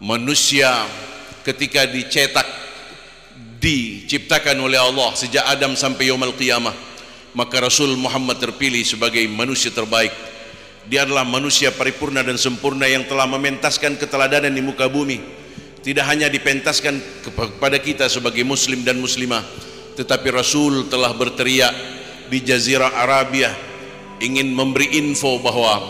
Manusia ketika dicetak, diciptakan oleh Allah sejak Adam sampai yaumul qiyamah, maka Rasul Muhammad terpilih sebagai manusia terbaik. Dia adalah manusia paripurna dan sempurna yang telah mementaskan keteladanan di muka bumi. Tidak hanya dipentaskan kepada kita sebagai muslim dan muslimah, tetapi Rasul telah berteriak di Jazirah Arabia, ingin memberi info bahwa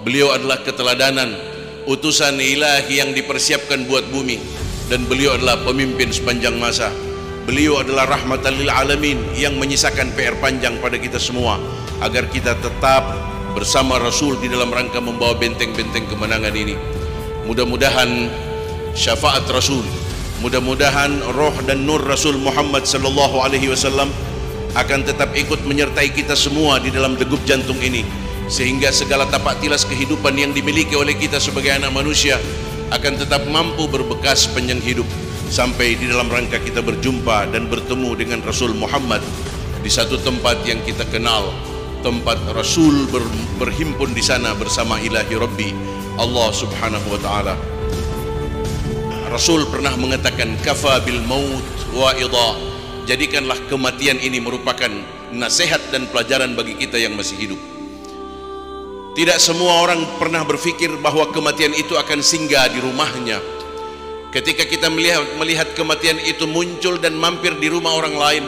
beliau adalah keteladanan, utusan ilahi yang dipersiapkan buat bumi, dan beliau adalah pemimpin sepanjang masa. Beliau adalah rahmatan lil alamin yang menyisakan PR panjang pada kita semua, agar kita tetap bersama Rasul di dalam rangka membawa benteng-benteng kemenangan ini. Mudah-mudahan syafaat Rasul, mudah-mudahan roh dan nur Rasul Muhammad sallallahu alaihi wasallam akan tetap ikut menyertai kita semua di dalam degup jantung ini, sehingga segala tapak tilas kehidupan yang dimiliki oleh kita sebagai anak manusia akan tetap mampu berbekas panjang hidup, sampai di dalam rangka kita berjumpa dan bertemu dengan Rasul Muhammad di satu tempat yang kita kenal, tempat Rasul berhimpun di sana bersama ilahi Rabbi Allah subhanahu wa ta'ala. Rasul pernah mengatakan, kafa bil maut wa'idha, jadikanlah kematian ini merupakan nasihat dan pelajaran bagi kita yang masih hidup. Tidak semua orang pernah berfikir bahwa kematian itu akan singgah di rumahnya. Ketika kita melihat kematian itu muncul dan mampir di rumah orang lain,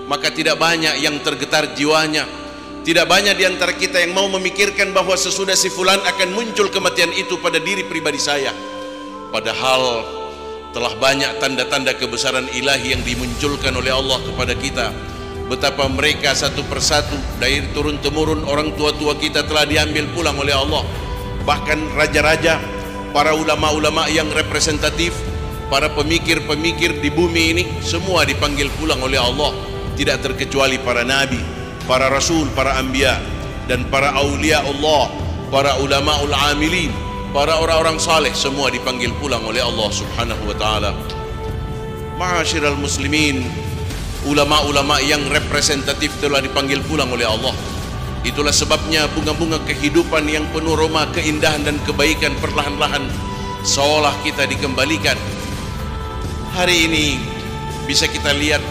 maka tidak banyak yang tergetar jiwanya. Tidak banyak di antara kita yang mau memikirkan bahwa sesudah si fulan akan muncul kematian itu pada diri pribadi saya. Padahal telah banyak tanda-tanda kebesaran ilahi yang dimunculkan oleh Allah kepada kita. Betapa mereka satu persatu dari turun-temurun orang tua-tua kita telah diambil pulang oleh Allah. Bahkan raja-raja, para ulama-ulama yang representatif, para pemikir-pemikir di bumi ini, semua dipanggil pulang oleh Allah. Tidak terkecuali para nabi, para rasul, para anbiya, dan para aulia Allah, para ulamaul amilin, para orang-orang saleh, semua dipanggil pulang oleh Allah subhanahu wa ta'ala. Ma'asyiral muslimin, ulama-ulama yang representatif telah dipanggil pulang oleh Allah. Itulah sebabnya bunga-bunga kehidupan yang penuh aroma keindahan dan kebaikan perlahan-lahan seolah kita dikembalikan. Hari ini bisa kita lihat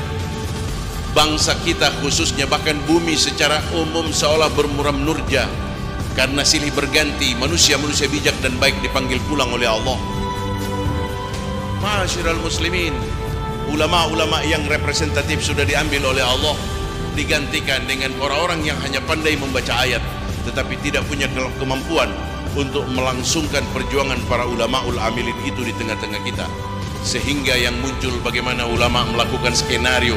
bangsa kita khususnya, bahkan bumi secara umum seolah bermuram nurja karena silih berganti manusia-manusia bijak dan baik dipanggil pulang oleh Allah. Ma'asyiral muslimin, ulama-ulama yang representatif sudah diambil oleh Allah, digantikan dengan orang-orang yang hanya pandai membaca ayat tetapi tidak punya kemampuan untuk melangsungkan perjuangan para ulamaul amilin itu di tengah-tengah kita. Sehingga yang muncul bagaimana ulama melakukan skenario,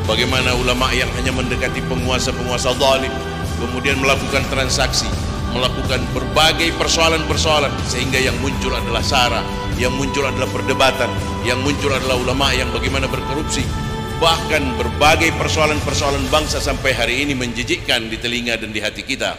bagaimana ulama yang hanya mendekati penguasa-penguasa zalim, kemudian melakukan transaksi, melakukan berbagai persoalan-persoalan, sehingga yang muncul adalah sara, yang muncul adalah perdebatan, yang muncul adalah ulama yang bagaimana berkorupsi. Bahkan berbagai persoalan-persoalan bangsa sampai hari ini menjijikkan di telinga dan di hati kita.